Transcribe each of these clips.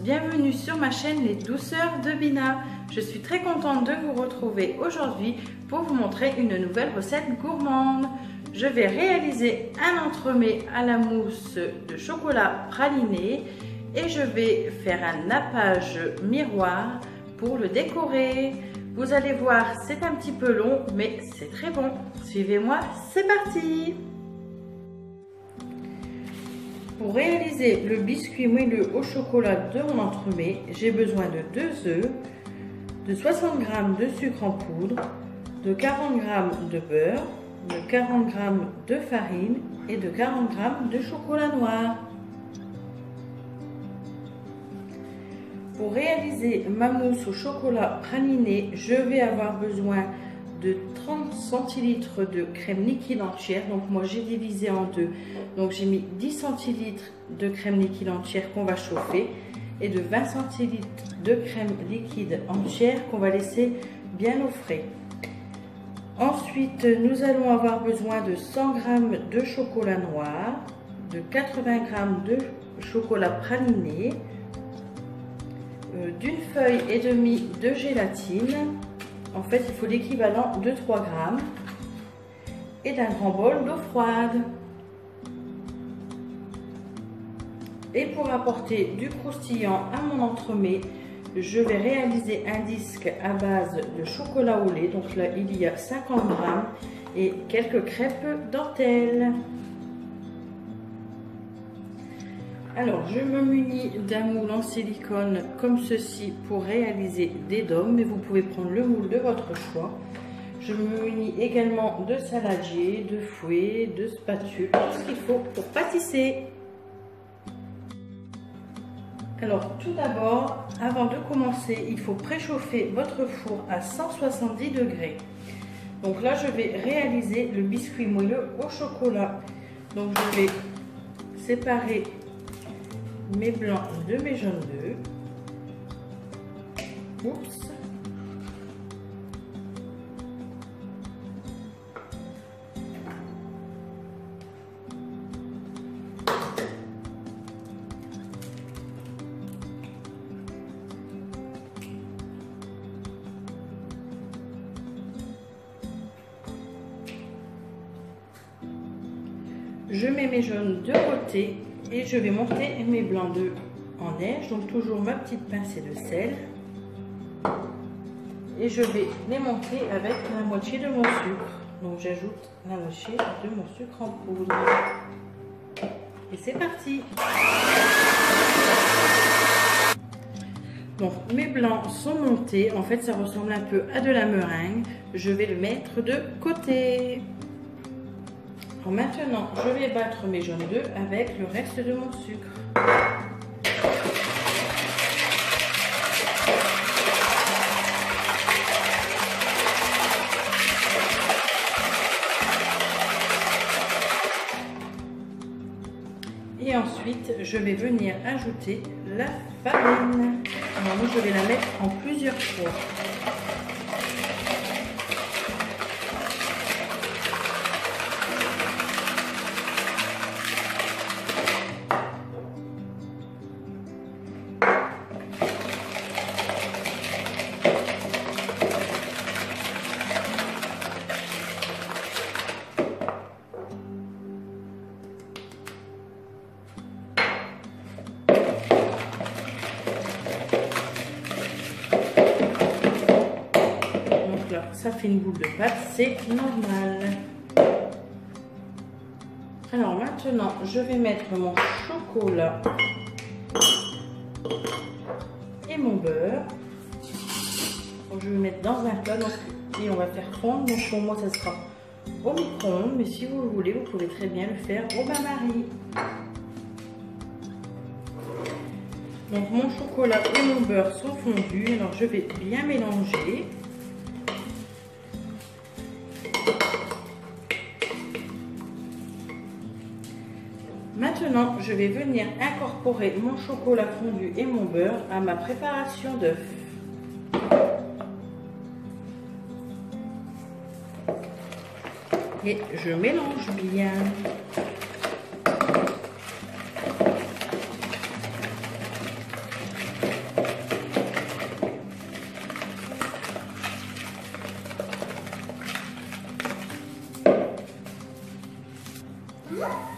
bienvenue sur ma chaîne Les Douceurs de Bina. Je suis très contente de vous retrouver aujourd'hui pour vous montrer une nouvelle recette gourmande. Je vais réaliser un entremets à la mousse de chocolat praliné et je vais faire un nappage miroir pour le décorer. Vous allez voir, c'est un petit peu long mais c'est très bon. Suivez-moi, c'est parti! Pour réaliser le biscuit moelleux au chocolat de mon entremets, j'ai besoin de 2 œufs, de 60 g de sucre en poudre, de 40 g de beurre, de 40 g de farine et de 40 g de chocolat noir. Pour réaliser ma mousse au chocolat praliné, je vais avoir besoin de 30 centilitres de crème liquide entière. Donc moi j'ai divisé en deux. Donc j'ai mis 10 centilitres de crème liquide entière qu'on va chauffer et de 20 centilitres de crème liquide entière qu'on va laisser bien au frais. Ensuite, nous allons avoir besoin de 100 g de chocolat noir, de 80 g de chocolat praliné, d'une feuille et demie de gélatine. En fait, il faut l'équivalent de 3 g et d'un grand bol d'eau froide. Et pour apporter du croustillant à mon entremets, je vais réaliser un disque à base de chocolat au lait. Donc là, il y a 50 g et quelques crêpes dentelles. Alors, je me munis d'un moule en silicone comme ceci pour réaliser des dômes, mais vous pouvez prendre le moule de votre choix. Je me munis également de saladier, de fouet, de spatule, tout ce qu'il faut pour pâtisser. Alors, tout d'abord, avant de commencer, il faut préchauffer votre four à 170 degrés. Donc là, je vais réaliser le biscuit moelleux au chocolat. Donc, je vais séparer mes blancs de mes jaunes d'œufs. Oups. Je mets mes jaunes de côté et je vais monter mes blancs d'œufs en neige. Donc toujours ma petite pincée de sel. Et je vais les monter avec la moitié de mon sucre. Donc j'ajoute la moitié de mon sucre en poudre. Et c'est parti! Donc mes blancs sont montés. En fait, ça ressemble un peu à de la meringue. Je vais le mettre de côté. Alors maintenant, je vais battre mes jaunes d'œufs avec le reste de mon sucre. Et ensuite, je vais venir ajouter la farine. Alors moi, je vais la mettre en plusieurs fois. Ça fait une boule de pâte, c'est normal. Alors maintenant, je vais mettre mon chocolat et mon beurre. Donc, je vais mettre dans un plat et on va faire fondre. Donc pour moi, ça sera au micro-ondes, mais si vous le voulez, vous pouvez très bien le faire au bain-marie. Donc mon chocolat et mon beurre sont fondus. Alors je vais bien mélanger. Maintenant, je vais venir incorporer mon chocolat fondu et mon beurre à ma préparation d'œufs. Et je mélange bien.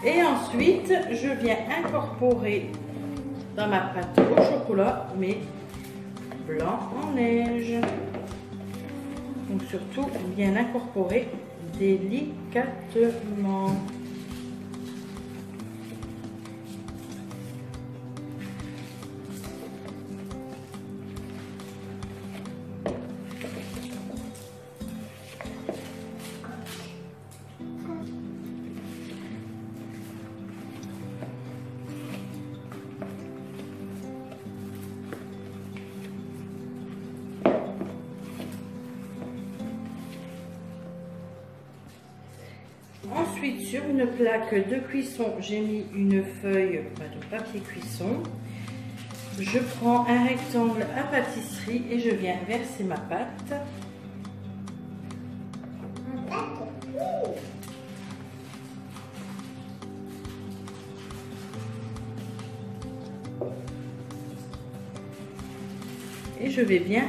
Et ensuite, je viens incorporer dans ma pâte au chocolat mes blancs en neige. Donc surtout, bien incorporer délicatement. Ensuite, sur une plaque de cuisson, j'ai mis une feuille de papier cuisson. Je prends un rectangle à pâtisserie et je viens verser ma pâte. Et je vais bien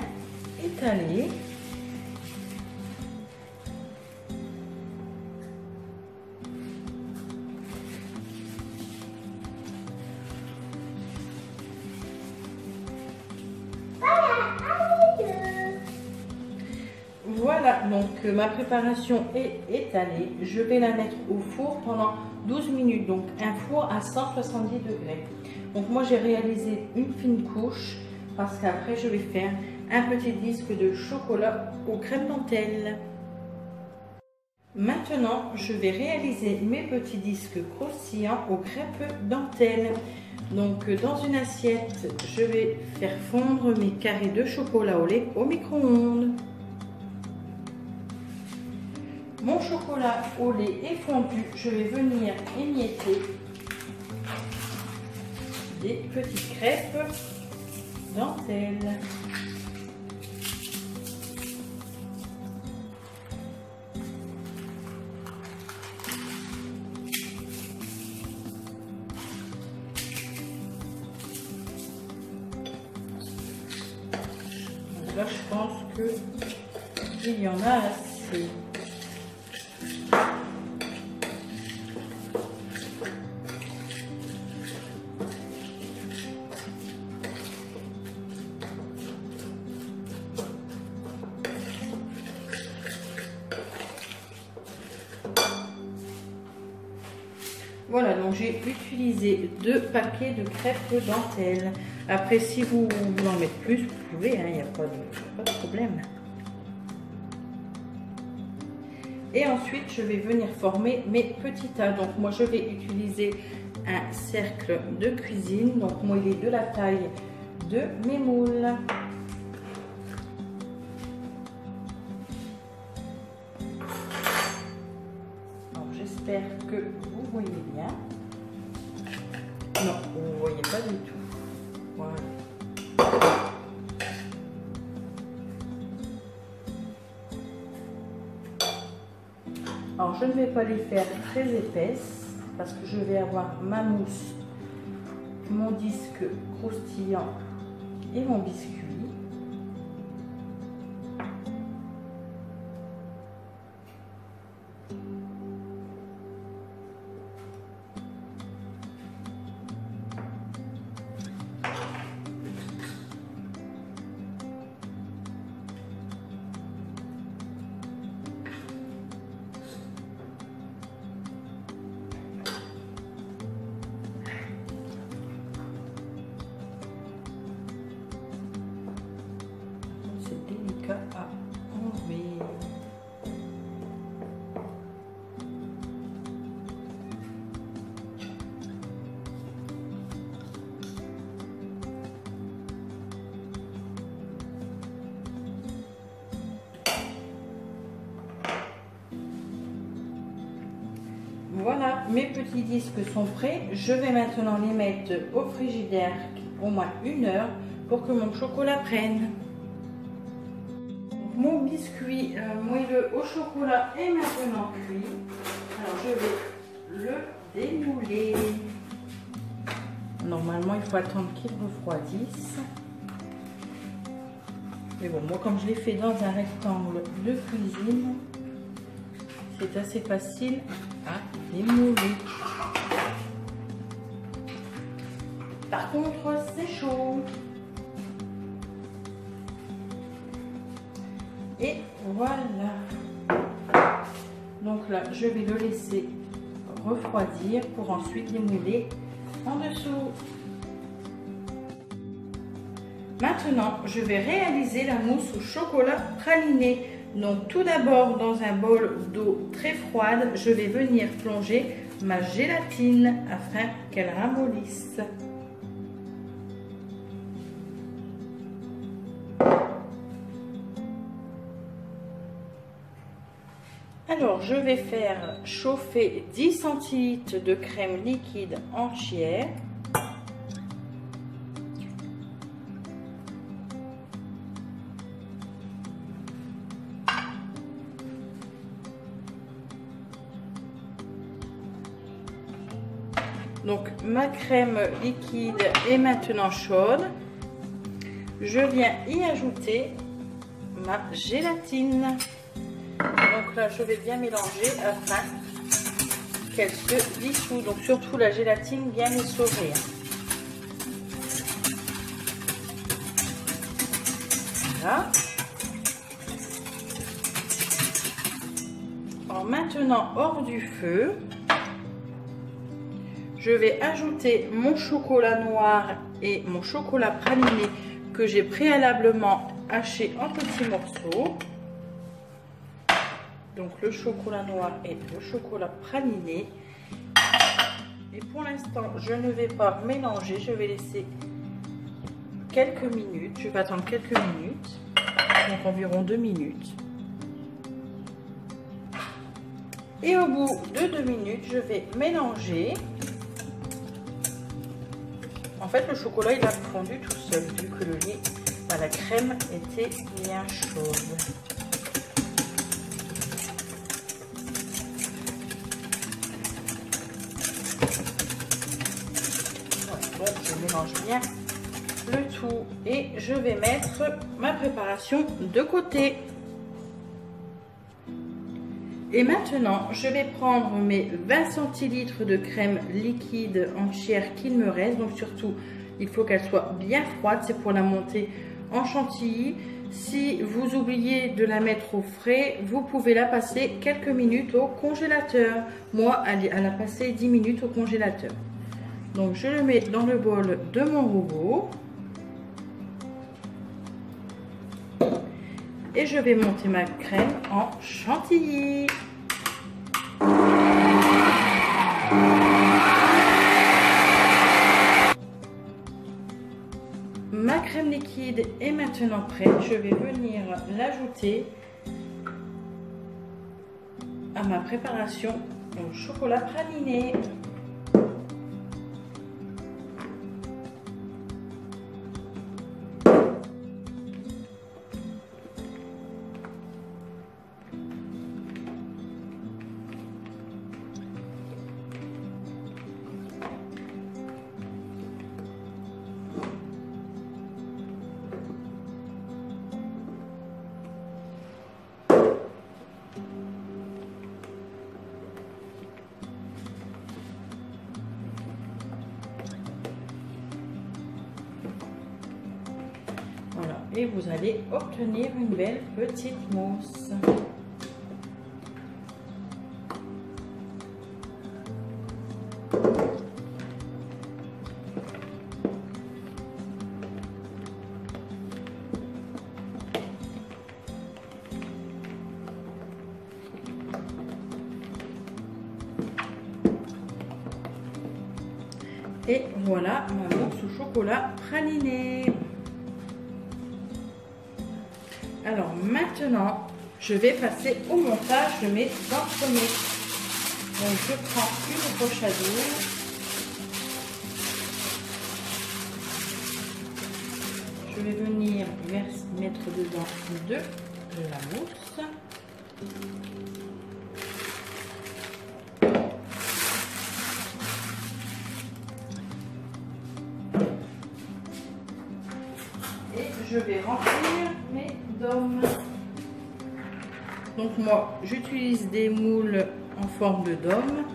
étaler. Voilà, donc ma préparation est étalée. Je vais la mettre au four pendant 12 minutes, donc un four à 170 degrés. Donc moi j'ai réalisé une fine couche parce qu'après je vais faire un petit disque de chocolat aux crèmes dentelle. Maintenant, je vais réaliser mes petits disques croustillants aux crêpes dentelle. Donc dans une assiette, je vais faire fondre mes carrés de chocolat au lait au micro-ondes. Mon chocolat au lait est fondu, je vais venir émietter des petites crêpes dentelle. Là, je pense qu'il y en a assez. Voilà, donc j'ai utilisé 2 paquets de crêpes dentelle. Après, si vous en mettez plus, vous pouvez, il n'y a pas de problème. Et ensuite, je vais venir former mes petits tas. Donc moi, je vais utiliser un cercle de cuisine. Donc moi, il est de la taille de mes moules. Alors j'espère que vous voyez bien. Non, vous ne voyez pas du tout. Voilà. Alors je ne vais pas les faire très épaisses parce que je vais avoir ma mousse, mon disque croustillant et mon biscuit. À enlever. Voilà, mes petits disques sont prêts. Je vais maintenant les mettre au frigidaire au moins 1 heure pour que mon chocolat prenne. Mon biscuit moelleux au chocolat est maintenant cuit. Alors je vais le démouler. Normalement il faut attendre qu'il refroidisse. Mais bon, moi comme je l'ai fait dans un rectangle de cuisine, c'est assez facile à démouler. Par contre, c'est chaud. Et voilà. Donc là, je vais le laisser refroidir pour ensuite démouler en dessous. Maintenant, je vais réaliser la mousse au chocolat praliné. Donc tout d'abord, dans un bol d'eau très froide, je vais venir plonger ma gélatine afin qu'elle ramollisse. Alors, je vais faire chauffer 10 centilitres de crème liquide entière. Donc, ma crème liquide est maintenant chaude. Je viens y ajouter ma gélatine. Donc là, je vais bien mélanger afin qu'elle se dissout. Donc surtout la gélatine bien essorée. Voilà. En maintenant hors du feu, je vais ajouter mon chocolat noir et mon chocolat praliné que j'ai préalablement haché en petits morceaux. Donc le chocolat noir et le chocolat praliné. Et pour l'instant, je ne vais pas mélanger. Je vais laisser quelques minutes. Je vais attendre quelques minutes. Donc environ 2 minutes. Et au bout de 2 minutes, je vais mélanger. En fait, le chocolat, il a fondu tout seul, vu que le lait, la crème était bien chaude. Donc, je mélange bien le tout et je vais mettre ma préparation de côté. Et maintenant, je vais prendre mes 20 centilitres de crème liquide entière qu'il me reste. Donc surtout, il faut qu'elle soit bien froide. C'est pour la monter en chantilly. Si vous oubliez de la mettre au frais, vous pouvez la passer quelques minutes au congélateur. Moi, elle a passé 10 minutes au congélateur. Donc je le mets dans le bol de mon robot. Et je vais monter ma crème en chantilly. Ma crème liquide est maintenant prête. Je vais venir l'ajouter à ma préparation au chocolat praliné. Voilà, et vous allez obtenir une belle petite mousse. Et voilà ma mousse au chocolat praliné. Alors maintenant, je vais passer au montage de mes entremets. Donc je prends une poche à douille. Je vais venir mettre dedans de la mousse. Et je vais remplir mes dômes. Donc moi, j'utilise des moules en forme de dôme.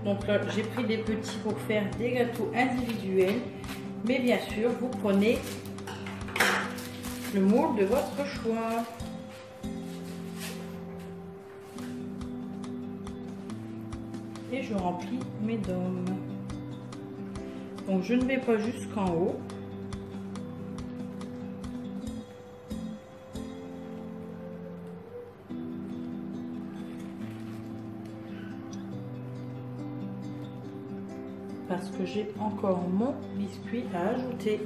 Donc là, j'ai pris des petits pour faire des gâteaux individuels. Mais bien sûr, vous prenez le moule de votre choix. Et je remplis mes dômes. Donc je ne vais pas jusqu'en haut. Parce que j'ai encore mon biscuit à ajouter.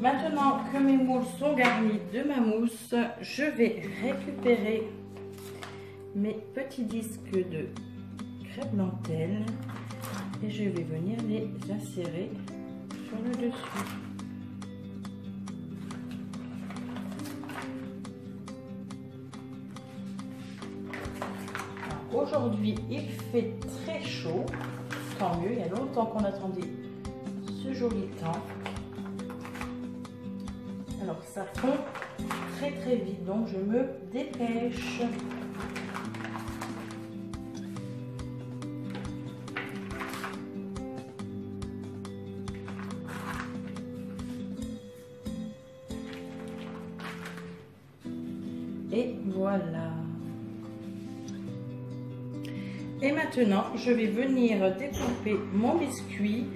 Maintenant que mes moules sont garnis de ma mousse, je vais récupérer mes petits disques de crêpe dentelle et je vais venir les insérer sur le dessus. Aujourd'hui, il fait très chaud, tant mieux, il y a longtemps qu'on attendait ce joli temps. Alors ça fond très très vite, donc je me dépêche. Et voilà. Et maintenant, je vais venir découper mon biscuit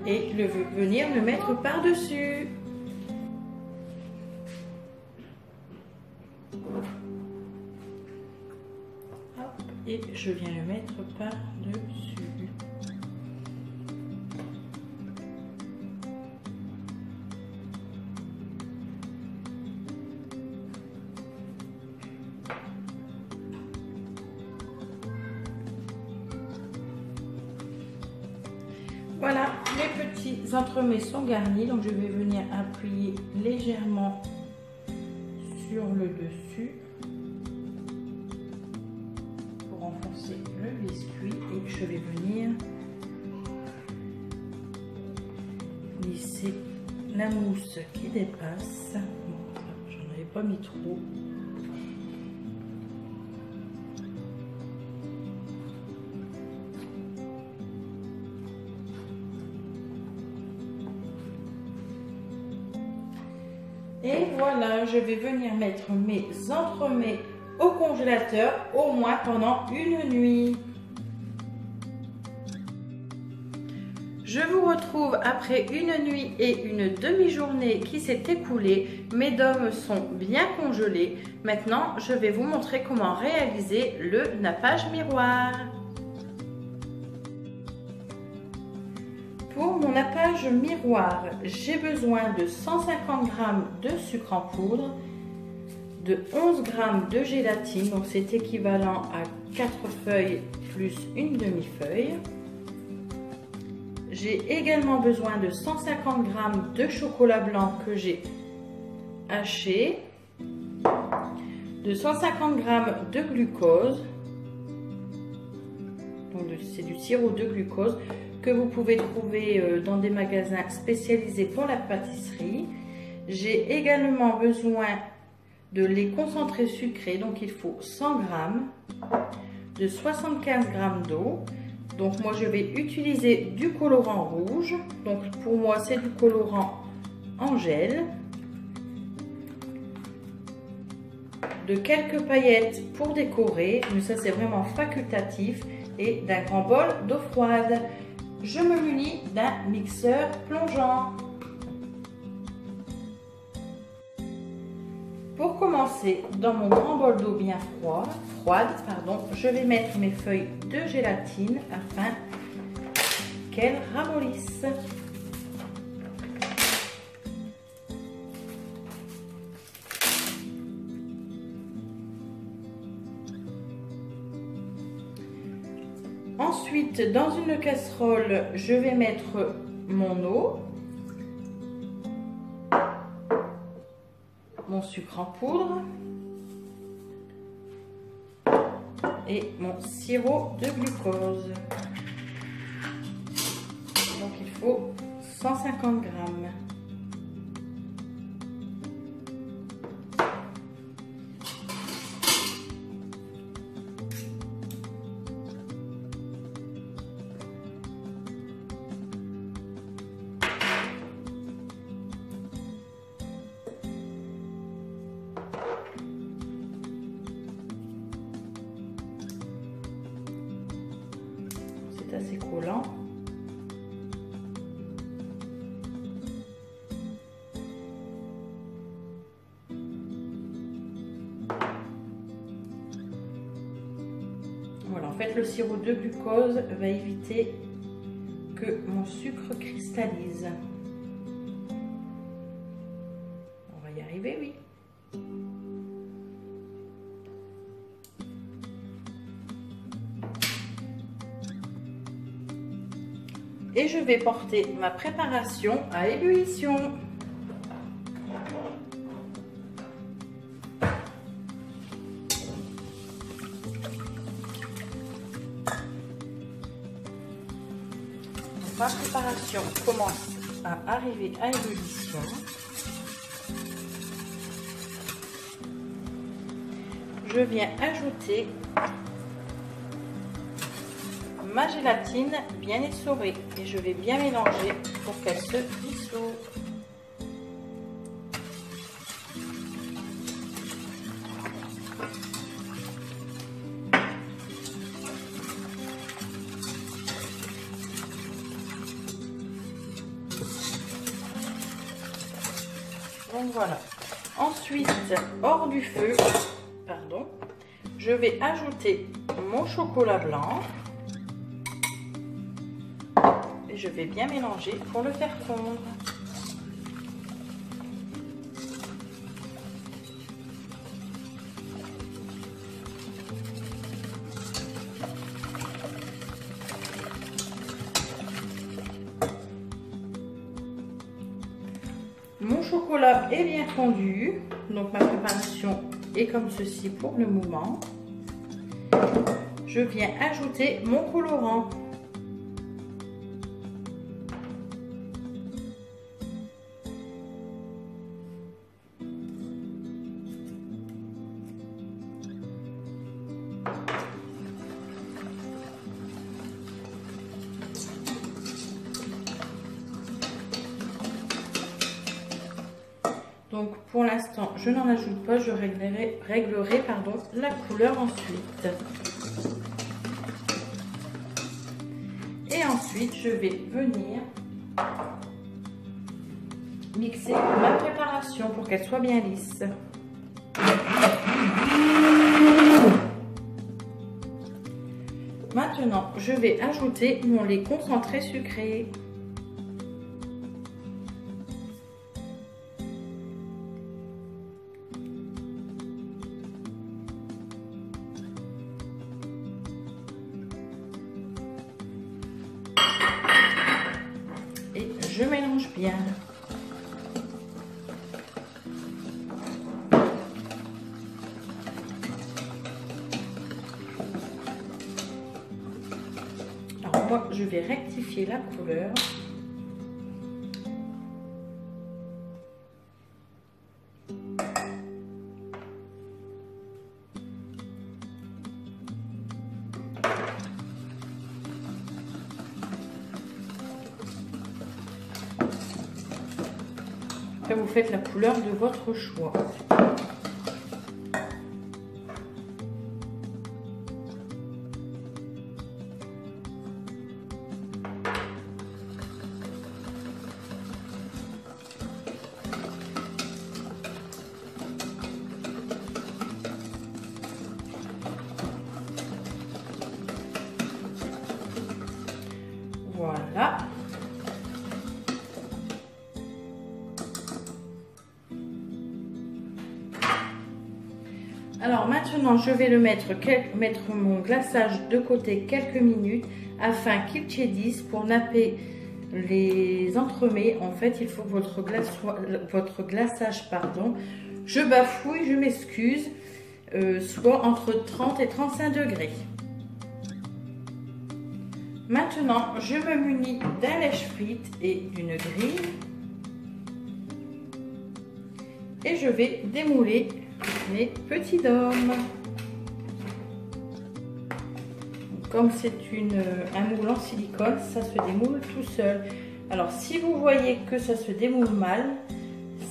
et venir le mettre par-dessus. Et je viens le mettre par-dessus. Voilà, les petits entremets sont garnis, donc je vais venir appuyer légèrement sur le dessus pour enfoncer le biscuit et je vais venir lisser la mousse qui dépasse. Bon, j'en avais pas mis trop. Et voilà, je vais venir mettre mes entremets au congélateur au moins pendant une nuit. Je vous retrouve après une nuit et une demi-journée qui s'est écoulée. Mes dômes sont bien congelés. Maintenant, je vais vous montrer comment réaliser le nappage miroir. Pour mon nappage miroir, j'ai besoin de 150 g de sucre en poudre, de 11 g de gélatine, donc c'est équivalent à 4 feuilles plus une demi-feuille. J'ai également besoin de 150 g de chocolat blanc que j'ai haché, de 150 g de glucose, donc c'est du sirop de glucose, que vous pouvez trouver dans des magasins spécialisés pour la pâtisserie. J'ai également besoin de lait concentré sucré, donc il faut 100 g, de 75 g d'eau. Donc moi je vais utiliser du colorant rouge, donc pour moi c'est du colorant en gel, de quelques paillettes pour décorer, mais ça c'est vraiment facultatif, et d'un grand bol d'eau froide. Je me munis d'un mixeur plongeant. Pour commencer, dans mon grand bol d'eau bien froide, je vais mettre mes feuilles de gélatine afin qu'elles ramollissent. Ensuite, dans une casserole, je vais mettre mon eau, mon sucre en poudre et mon sirop de glucose. Donc il faut 150 g. assez collant. Voilà, en fait le sirop de glucose va éviter que mon sucre cristallise. On va y arriver, oui. Et je vais porter ma préparation à ébullition. Ma préparation commence à arriver à ébullition. Je viens ajouter ma gélatine bien essorée et je vais bien mélanger pour qu'elle se dissout. Donc voilà. Ensuite, hors du feu, pardon, je vais ajouter mon chocolat blanc et je vais bien mélanger pour le faire fondre. Mon chocolat est bien fondu, donc ma préparation est comme ceci pour le moment. Je viens ajouter mon colorant. Donc pour l'instant, je n'en ajoute pas, je réglerai la couleur ensuite. Et ensuite, je vais venir mixer ma préparation pour qu'elle soit bien lisse. Maintenant, je vais ajouter mon lait concentré sucré. Et je mélange bien. Alors moi, je vais rectifier la couleur. Après, vous faites la couleur de votre choix. Voilà. Alors maintenant, je vais mettre mon glaçage de côté quelques minutes afin qu'il tiédisse pour napper les entremets. En fait, il faut que votre glaçage, pardon, je bafouille, je m'excuse, soit entre 30 et 35 degrés. Maintenant, je me munis d'un lèche-frite et d'une grille et je vais démouler mes petits dômes. Comme c'est un moule en silicone, ça se démoule tout seul. Alors si vous voyez que ça se démoule mal,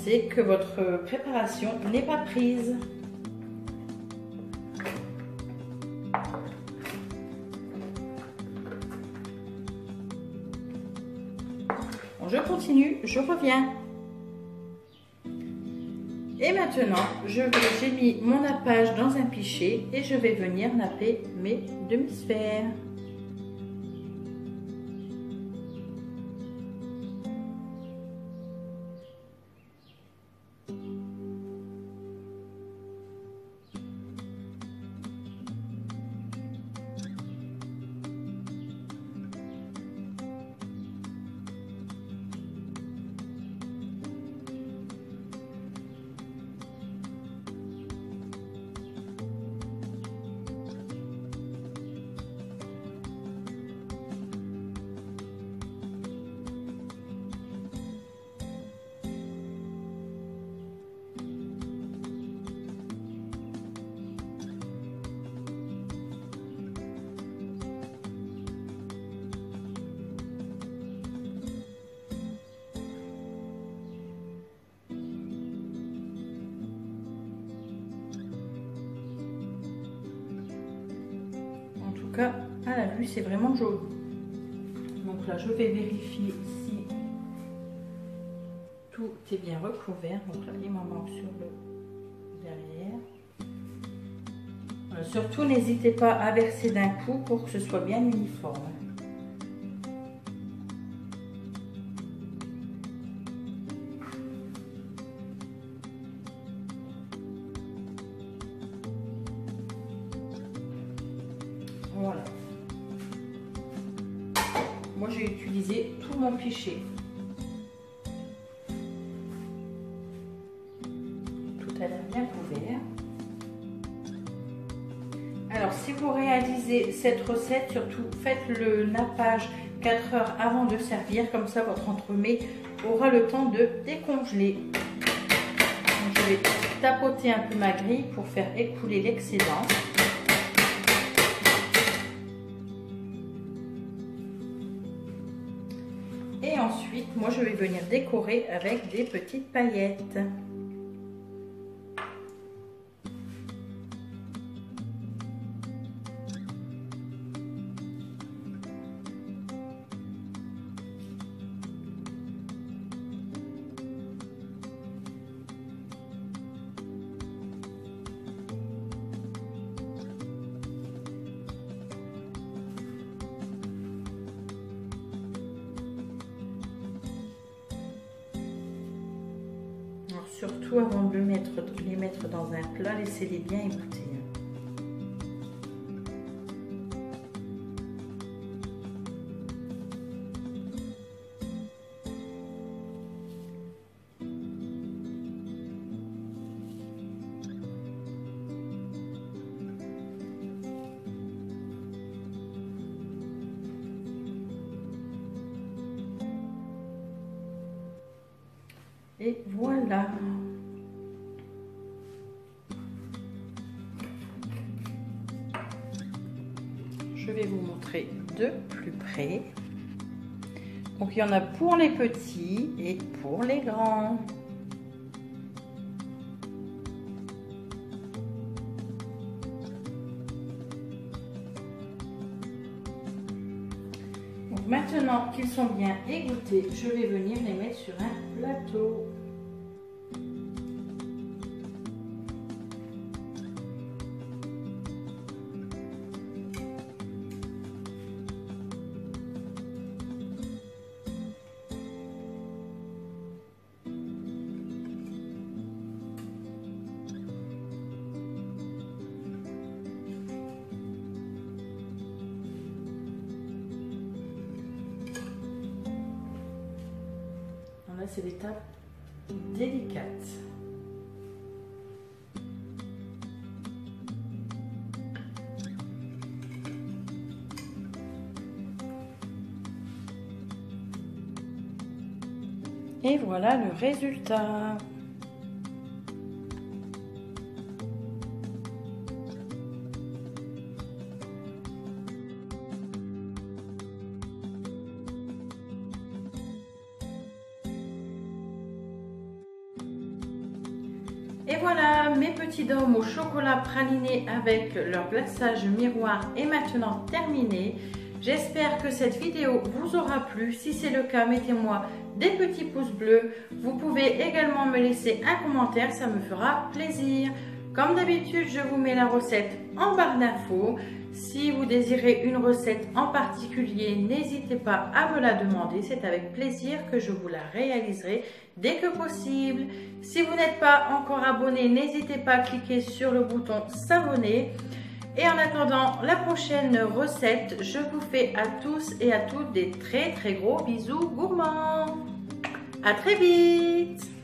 c'est que votre préparation n'est pas prise. je continue, je reviens. Et maintenant, j'ai mis mon nappage dans un pichet et je vais venir napper mes demi-sphères. À la vue, c'est vraiment joli. Donc là, je vais vérifier si tout est bien recouvert. Donc là, il m'en manque sur le derrière. Surtout, n'hésitez pas à verser d'un coup pour que ce soit bien uniforme. Voilà. Moi, j'ai utilisé tout mon pichet. Tout a l'air bien couvert. Alors, si vous réalisez cette recette, surtout faites le nappage 4 heures avant de servir. Comme ça, votre entremets aura le temps de décongeler. Donc, je vais tapoter un peu ma grille pour faire écouler l'excédent. Et ensuite, moi, je vais venir décorer avec des petites paillettes. Surtout avant de les mettre dans un plat, laissez-les bien égoutter. Et voilà. Je vais vous montrer de plus près. Donc il y en a pour les petits et pour les grands. Donc maintenant qu'ils sont bien égouttés, je vais venir les mettre sur un plateau. C'est l'étape délicate. Et voilà le résultat. Et voilà, mes petits dômes au chocolat praliné avec leur glaçage miroir est maintenant terminé. J'espère que cette vidéo vous aura plu. Si c'est le cas, mettez-moi des petits pouces bleus. Vous pouvez également me laisser un commentaire, ça me fera plaisir. Comme d'habitude, je vous mets la recette en barre d'infos. Si vous désirez une recette en particulier, n'hésitez pas à me la demander. C'est avec plaisir que je vous la réaliserai dès que possible. Si vous n'êtes pas encore abonné, n'hésitez pas à cliquer sur le bouton s'abonner. Et en attendant la prochaine recette, je vous fais à tous et à toutes des très gros bisous gourmands. À très vite!